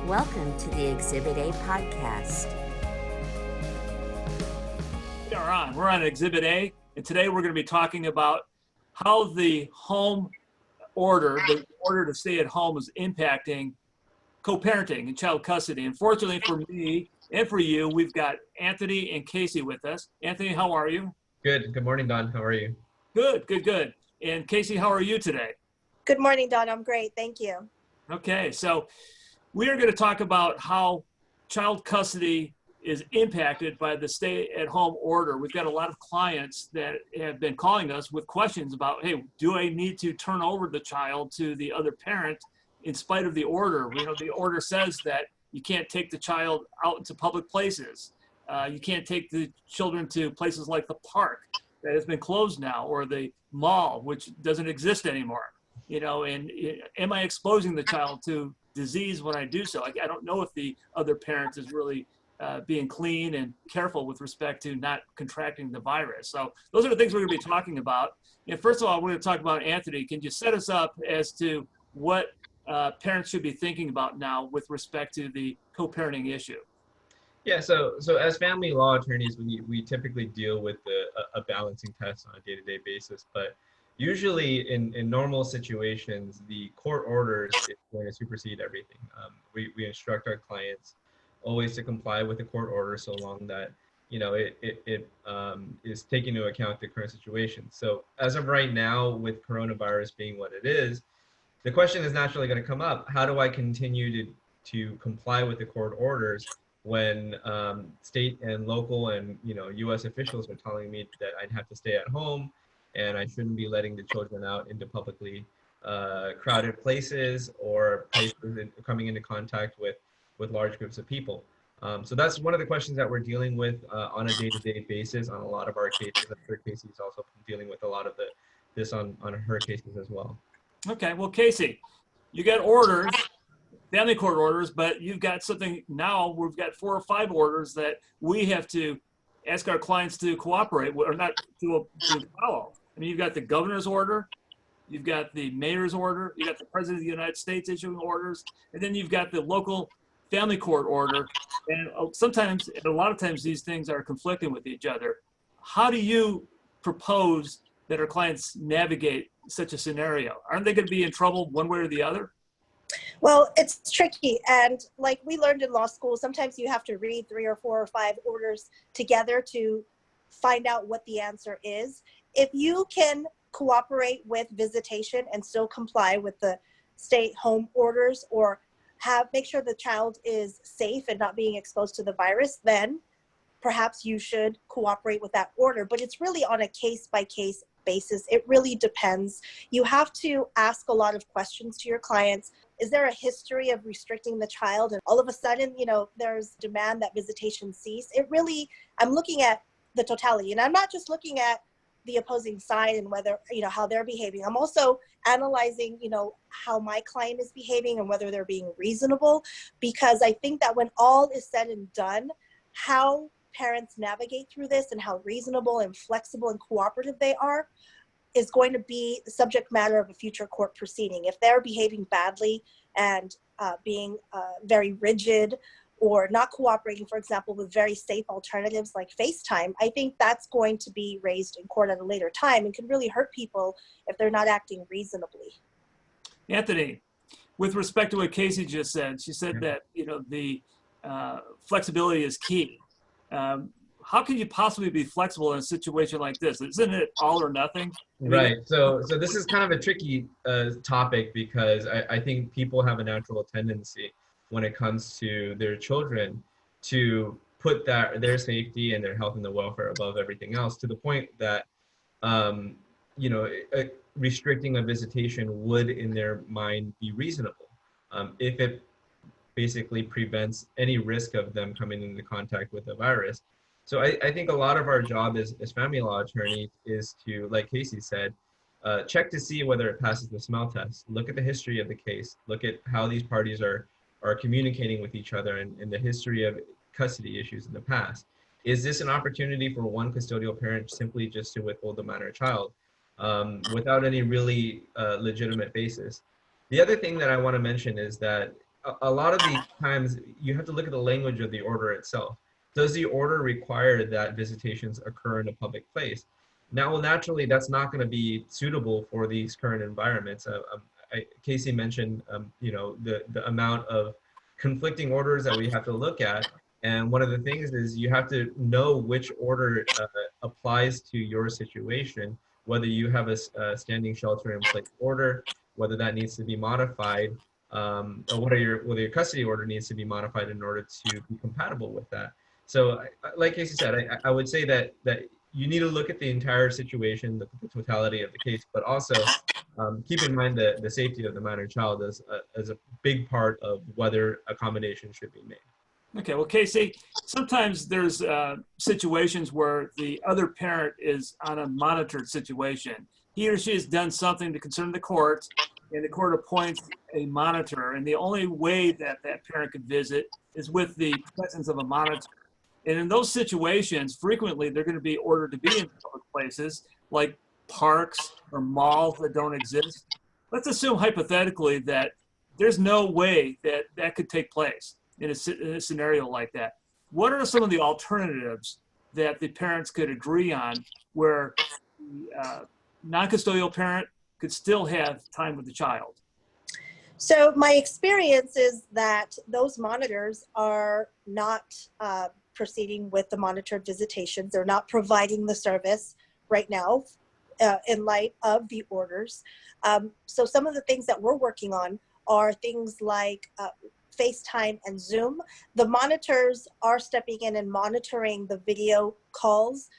Welcome to the Exhibit A podcast. We're on Exhibit A, and today we're going to be talking about how the home order, the order to stay at home, is impacting co-parenting and child custody. Unfortunately for me and for you, we've got Anthony and Casey with us. Anthony, how are you? Good. Good morning, Don. How are you? Good. And Casey, how are you today? Good morning, Don. I'm great. Thank you. Okay, so we are going to talk about how child custody is impacted by the stay-at-home order. We've got a lot of clients that have been calling us with questions about, hey, do I need to turn over the child to the other parent in spite of the order? You know, the order says that you can't take the child out into public places. You can't take the children to places like the park that has been closed now, or the mall, which doesn't exist anymore. You know, and am I exposing the child to disease when I do so? I don't know if the other parent is really being clean and careful with respect to not contracting the virus. So those are the things we're going to be talking about. And first of all, we're going to talk about Anthony. Can you set us up as to what parents should be thinking about now with respect to the co-parenting issue? Yeah, so as family law attorneys, we typically deal with a balancing test on a day-to-day basis, but usually in normal situations, the court orders is going to supersede everything. We instruct our clients always to comply with the court order so long that, you know, it is taking into account the current situation. So as of right now, with coronavirus being what it is, the question is naturally going to come up: how do I continue to comply with the court orders when state and local and U.S. officials are telling me that I'd have to stay at home and I shouldn't be letting the children out into publicly crowded places or places coming into contact with large groups of people. So that's one of the questions that we're dealing with on a day-to-day basis on a lot of our cases. I'm sure Casey's also dealing with a lot of this on her cases as well. Okay, well, Casey, you got orders, family court orders, but you've got something now. We've got 4 or 5 orders that we have to ask our clients to cooperate with, or not to follow. I mean, you've got the governor's order, you've got the mayor's order, you got the president of the United States issuing orders, and then you've got the local family court order. And sometimes, and a lot of times, these things are conflicting with each other. How do you propose that our clients navigate such a scenario? Aren't they going to be in trouble one way or the other? Well, it's tricky. And like we learned in law school, sometimes you have to read 3 or 4 or 5 orders together to find out what the answer is. If you can cooperate with visitation and still comply with the stay-home orders, or make sure the child is safe and not being exposed to the virus, then perhaps you should cooperate with that order. But it's really on a case-by-case basis. It really depends. You have to ask a lot of questions to your clients. Is there a history of restricting the child? And all of a sudden, there's demand that visitation cease. I'm looking at the totality, and I'm not just looking at the opposing side and whether, how they're behaving. I'm also analyzing, how my client is behaving and whether they're being reasonable, because I think that when all is said and done, how parents navigate through this and how reasonable and flexible and cooperative they are is going to be the subject matter of a future court proceeding. If they're behaving badly and being very rigid or not cooperating, for example, with very safe alternatives like FaceTime, I think that's going to be raised in court at a later time and can really hurt people if they're not acting reasonably. Anthony, with respect to what Casey just said, she said that, the flexibility is key. How can you possibly be flexible in a situation like this? Isn't it all or nothing? Right. So this is kind of a tricky topic, because I think people have a natural tendency when it comes to their children to put their safety and their health and their welfare above everything else, to the point that restricting a visitation would in their mind be reasonable if it basically prevents any risk of them coming into contact with the virus. So I think a lot of our job as family law attorneys is to, like Casey said, check to see whether it passes the smell test. Look at the history of the case. Look at how these parties are communicating with each other and the history of custody issues in the past. Is this an opportunity for one custodial parent simply just to withhold the minor child without any really legitimate basis? The other thing that I want to mention is that a lot of these times you have to look at the language of the order itself. Does the order require that visitations occur in a public place? Now, well, naturally, that's not going to be suitable for these current environments. Casey mentioned, the amount of conflicting orders that we have to look at. And one of the things is you have to know which order applies to your situation, whether you have a standing shelter in place order, whether that needs to be modified, or whether your custody order needs to be modified in order to be compatible with that. So, like Casey said, I would say that you need to look at the entire situation, the totality of the case, but also keep in mind that the safety of the minor child is a big part of whether accommodation should be made. Okay, well, Casey, sometimes there's situations where the other parent is on a monitored situation. He or she has done something to concern the court, and the court appoints a monitor, and the only way that that parent could visit is with the presence of a monitor. And in those situations, frequently they're going to be ordered to be in public places like parks or malls that don't exist. Let's assume hypothetically that there's no way that that could take place in a scenario like that. What are some of the alternatives that the parents could agree on where the non-custodial parent could still have time with the child? So my experience is that those monitors are not proceeding with the monitored visitations. They're not providing the service right now in light of the orders. So some of the things that we're working on are things like FaceTime and Zoom. The monitors are stepping in and monitoring the video calls.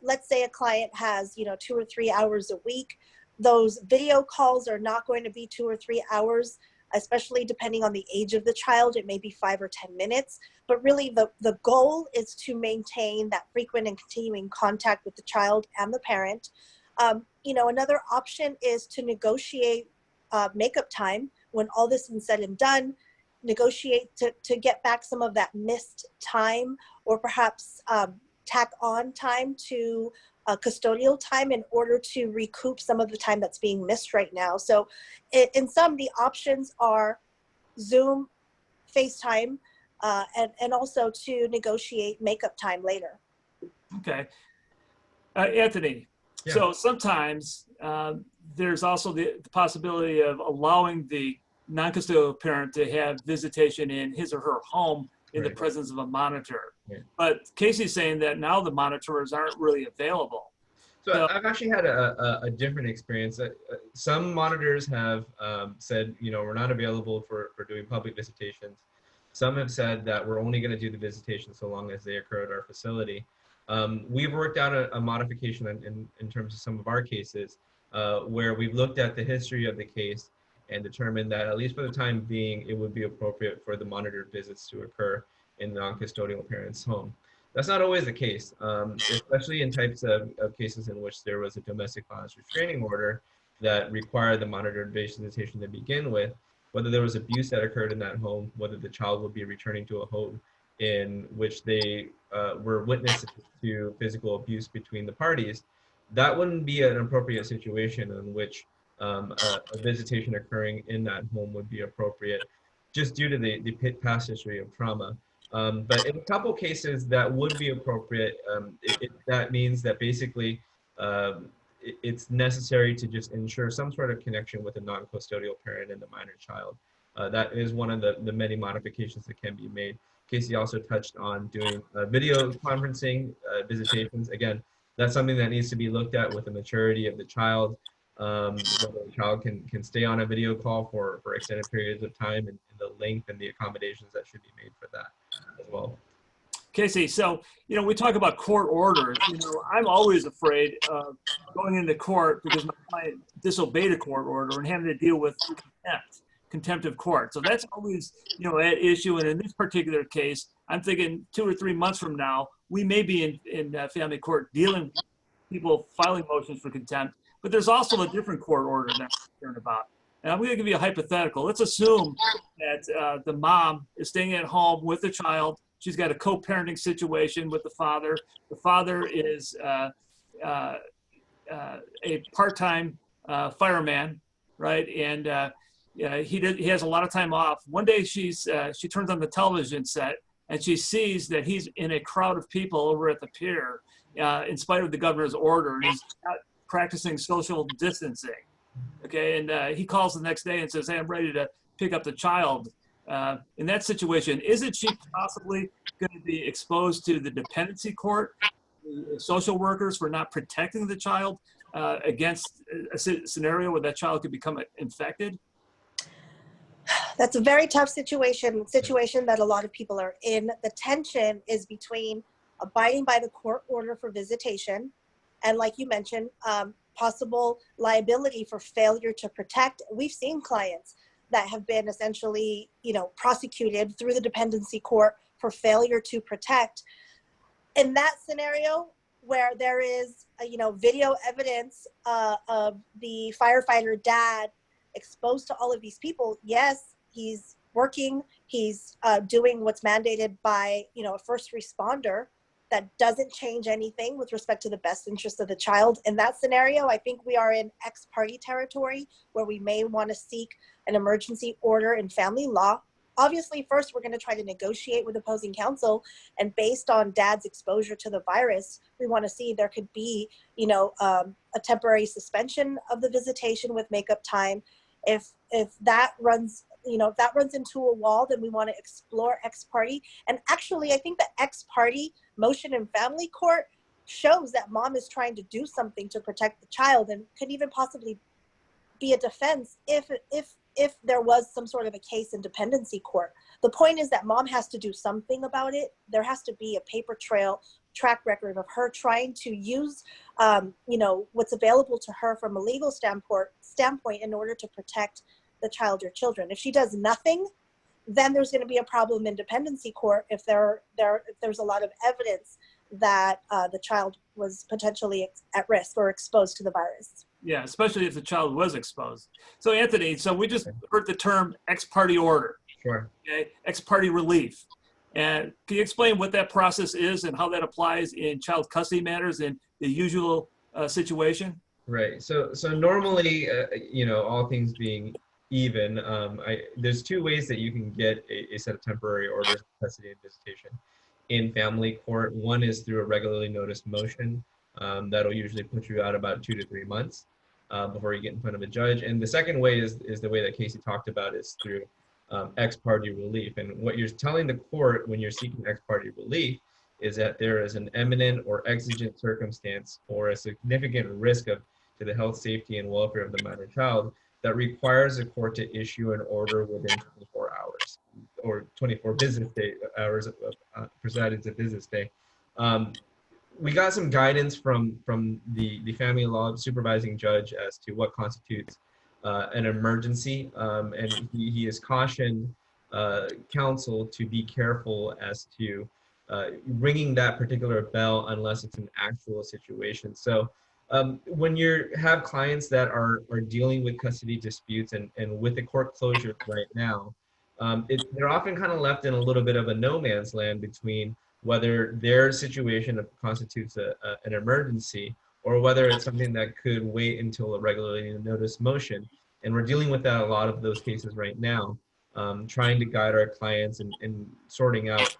Let's say a client has, 2 or 3 hours a week. Those video calls are not going to be 2 or 3 hours, especially depending on the age of the child. It may be 5 or 10 minutes, but really the goal is to maintain that frequent and continuing contact with the child and the parent. Another option is to negotiate makeup time when all this is said and done, negotiate to get back some of that missed time, or perhaps tack on time to custodial time in order to recoup some of the time that's being missed right now. So in some, the options are Zoom, FaceTime, and also to negotiate makeup time later. Okay. Anthony, Yeah. So sometimes there's also the possibility of allowing the non-custodial parent to have visitation in his or her home in the presence of a monitor. Right. But Casey's saying that now the monitors aren't really available. So I've actually had a different experience. Some monitors have said, we're not available for doing public visitations. Some have said that we're only going to do the visitation so long as they occur at our facility. We've worked out a modification in terms of some of our cases where we've looked at the history of the case and determined that, at least for the time being, it would be appropriate for the monitored visits to occur in the non-custodial parent's home. That's not always the case, especially in types of cases in which there was a domestic violence restraining order that required the monitored visitation to begin with, whether there was abuse that occurred in that home, whether the child would be returning to a home in which they were witnesses to physical abuse between the parties. That wouldn't be an appropriate situation in which a visitation occurring in that home would be appropriate, just due to the past history of trauma. But in a couple cases that would be appropriate, that means that basically it's necessary to just ensure some sort of connection with a non-custodial parent and the minor child. That is one of the many modifications that can be made. Casey also touched on doing video conferencing visitations. Again, that's something that needs to be looked at with the maturity of the child. Whether the child can stay on a video call for extended periods of time, and the length and the accommodations that should be made for that as well. Casey, so, we talk about court orders. I'm always afraid of going into court because my client disobeyed a court order and having to deal with contempt of court. So that's always, at issue. And in this particular case, I'm thinking 2 or 3 months from now, we may be in family court dealing with people filing motions for contempt. But there's also a different court order that I'm concerned about. And I'm going to give you a hypothetical. Let's assume that the mom is staying at home with the child. She's got a co-parenting situation with the father. The father is a part-time fireman, right? And he has a lot of time off. One day she turns on the television set and she sees that he's in a crowd of people over at the pier, in spite of the governor's order, and he's not practicing social distancing. Okay, and he calls the next day and says, "Hey, I'm ready to pick up the child." In that situation, isn't she possibly going to be exposed to the dependency court, social workers for not protecting the child against a scenario where that child could become infected? That's a very tough situation that a lot of people are in. The tension is between abiding by the court order for visitation and, like you mentioned, possible liability for failure to protect. We've seen clients that have been essentially, prosecuted through the dependency court for failure to protect. In that scenario, where there is, video evidence of the firefighter dad exposed to all of these people, yes, he's working, he's doing what's mandated by, a first responder. That doesn't change anything with respect to the best interest of the child. In that scenario, I think we are in ex parte territory where we may want to seek an emergency order in family law. Obviously, first, we're going to try to negotiate with opposing counsel. And based on dad's exposure to the virus, we want to see there could be, a temporary suspension of the visitation with makeup time. If that runs, if that runs into a wall, then we want to explore ex parte. And actually, I think the ex parte motion in family court shows that mom is trying to do something to protect the child, and could even possibly be a defense if there was some sort of a case in dependency court. The point is that mom has to do something about it. There has to be a paper track record of her trying to use, what's available to her from a legal standpoint in order to protect the child or children. If she does nothing, then there's going to be a problem in dependency court if there's a lot of evidence that the child was potentially at risk or exposed to the virus. Yeah, especially if the child was exposed. So Anthony, we just heard the term ex parte order. Sure. Okay, ex parte relief. And can you explain what that process is and how that applies in child custody matters in the usual situation? Right. So normally, all things being even, there's two ways that you can get a set of temporary orders of custody and visitation in family court. One is through a regularly noticed motion. That'll usually put you out about 2 to 3 months before you get in front of a judge. And the second way is the way that Casey talked about, is through ex parte relief. And what you're telling the court when you're seeking ex parte relief is that there is an imminent or exigent circumstance or a significant risk to the health, safety, and welfare of the minor child that requires the court to issue an order within 24 hours or 24 business day hours presided to business day. We got some guidance from the family law supervising judge as to what constitutes an emergency, and he has cautioned counsel to be careful as to ringing that particular bell unless it's an actual situation. So when you have clients that are dealing with custody disputes and with the court closure right now, they're often kind of left in a little bit of a no man's land between whether their situation constitutes an emergency or whether it's something that could wait until a regularly noticed motion. And we're dealing with that a lot of those cases right now, trying to guide our clients and sorting out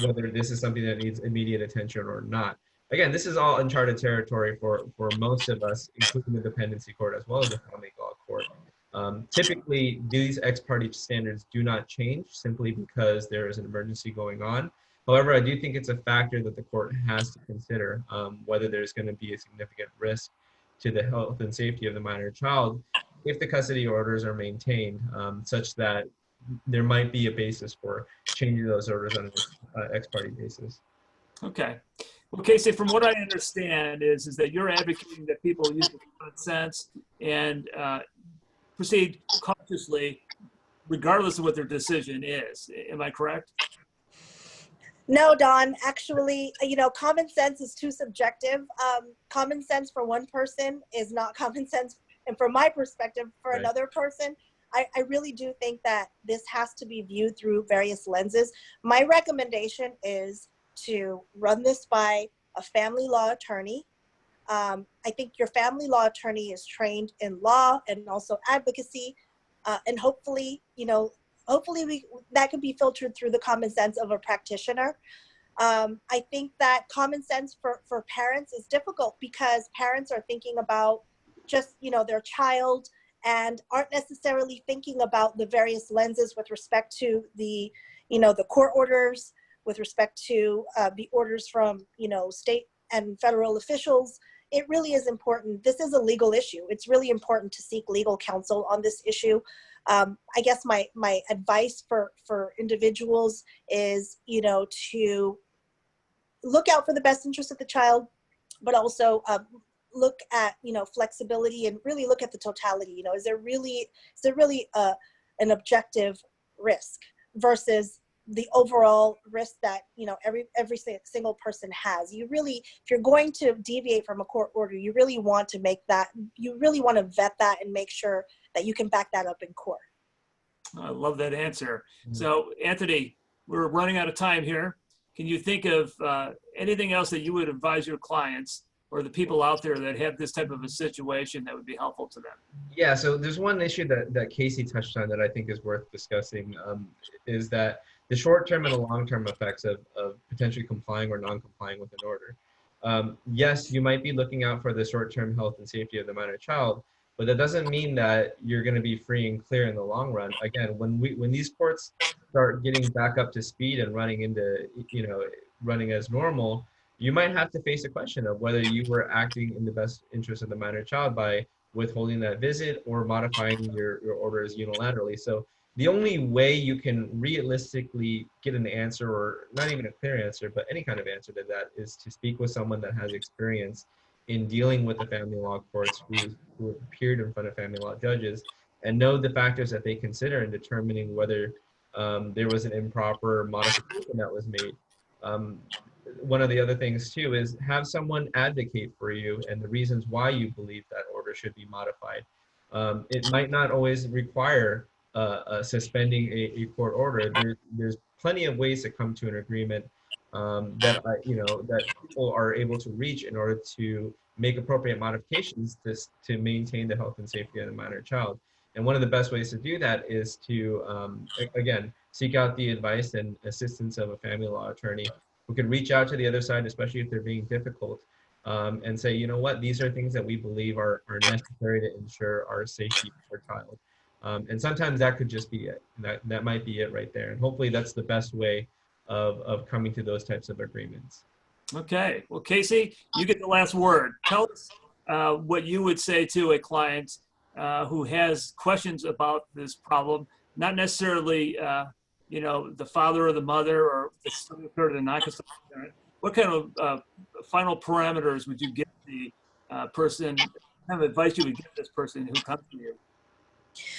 whether this is something that needs immediate attention or not. Again, this is all uncharted territory for most of us, including the dependency court as well as the family law court. Typically, these ex parte standards do not change simply because there is an emergency going on. However, I do think it's a factor that the court has to consider whether there's going to be a significant risk to the health and safety of the minor child if the custody orders are maintained, such that there might be a basis for changing those orders on an ex parte basis. Okay. Well, Casey, from what I understand is that you're advocating that people use common sense and proceed cautiously regardless of what their decision is. Am I correct? No, Don, actually, common sense is too subjective. Common sense for one person is not common sense. And from my perspective, for another person, I really do think that this has to be viewed through various lenses. My recommendation is to run this by a family law attorney. I think your family law attorney is trained in law and also advocacy. and hopefully, that could be filtered through the common sense of a practitioner. I think that common sense for parents is difficult because parents are thinking about just, their child and aren't necessarily thinking about the various lenses with respect to the court orders, with respect to the orders from, state and federal officials. It really is important. This is a legal issue. It's really important to seek legal counsel on this issue. I guess my advice for individuals is, to look out for the best interest of the child, but also look at, flexibility and really look at the totality. Is there really an objective risk versus the overall risk that, every single person has? You really, if you're going to deviate from a court order, you really want to vet that and make sure that you can back that up in court. I love that answer. So, Anthony, we're running out of time here. Can you think of anything else that you would advise your clients or the people out there that have this type of a situation that would be helpful to them? Yeah, so there's one issue that Casey touched on that I think is worth discussing, is that the short-term and the long-term effects of potentially complying or non-complying with an order. Yes, you might be looking out for the short-term health and safety of the minor child, but that doesn't mean that you're going to be free and clear in the long run. Again, when these courts start getting back up to speed and running as normal, you might have to face a question of whether you were acting in the best interest of the minor child by withholding that visit or modifying your orders unilaterally. So the only way you can realistically get an answer, or not even a clear answer, but any kind of answer to that, is to speak with someone that has experience in dealing with the family law courts, who have appeared in front of family law judges and know the factors that they consider in determining whether there was an improper modification that was made. One of the other things too is have someone advocate for you and the reasons why you believe that order should be modified. It might not always require suspending a court order. There's plenty of ways to come to an agreement that people are able to reach in order to make appropriate modifications to maintain the health and safety of the minor child. And one of the best ways to do that is to, again, seek out the advice and assistance of a family law attorney who can reach out to the other side, especially if they're being difficult, and say, you know what, these are things that we believe are necessary to ensure our safety for our child. And sometimes that could just be it. That might be it right there. And hopefully that's the best way of coming to those types of agreements. Okay. Well, Casey, you get the last word. Tell us what you would say to a client who has questions about this problem, not necessarily, the father or the mother or the custodial parent or the non-custodial parent. What kind of final parameters would you give the person, what kind of advice you would give this person who comes to you?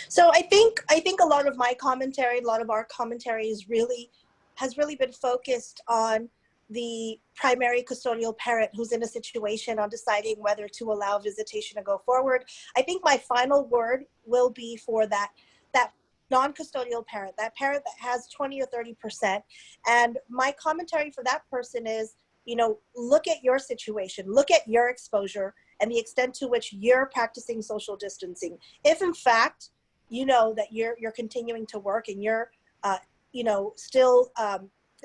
So I think a lot of my commentary, a lot of our commentary has really been focused on the primary custodial parent who's in a situation on deciding whether to allow visitation to go forward. I think my final word will be for that non-custodial parent, that parent that has 20 or 30%. And my commentary for that person is, look at your situation, look at your exposure and the extent to which you're practicing social distancing. If in fact, that you're continuing to work and you're, still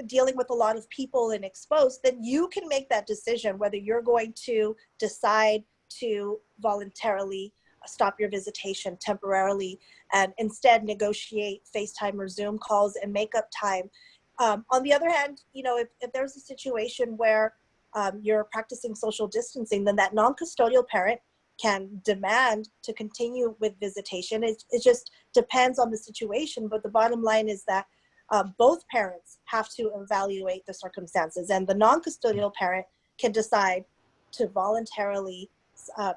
dealing with a lot of people and exposed, then you can make that decision whether you're going to decide to voluntarily stop your visitation temporarily and instead negotiate FaceTime or Zoom calls and make up time. On the other hand, if there's a situation where you're practicing social distancing, then that non-custodial parent can demand to continue with visitation. It just depends on the situation, but the bottom line is that both parents have to evaluate the circumstances, and the non-custodial parent can decide to voluntarily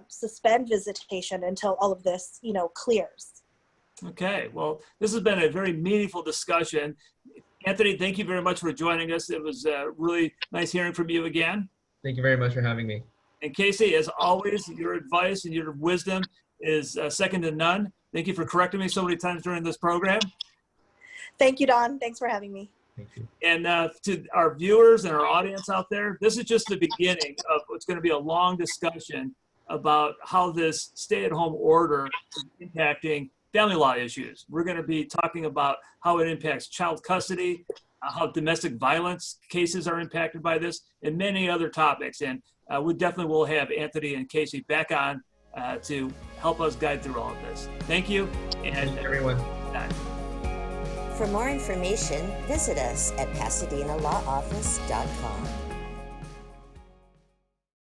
suspend visitation until all of this, clears. Okay, well, this has been a very meaningful discussion. Anthony, thank you very much for joining us. It was really nice hearing from you again. Thank you very much for having me. And Casey, as always, your advice and your wisdom is second to none. Thank you for correcting me so many times during this program. Thank you, Don. Thanks for having me. Thank you. And to our viewers and our audience out there, this is just the beginning of what's going to be a long discussion about how this stay-at-home order is impacting family law issues. We're going to be talking about how it impacts child custody, how domestic violence cases are impacted by this, and many other topics. And we definitely will have Anthony and Casey back on to help us guide through all of this. Thank you. And Thank you, everyone. For more information, visit us at PasadenaLawOffice.com.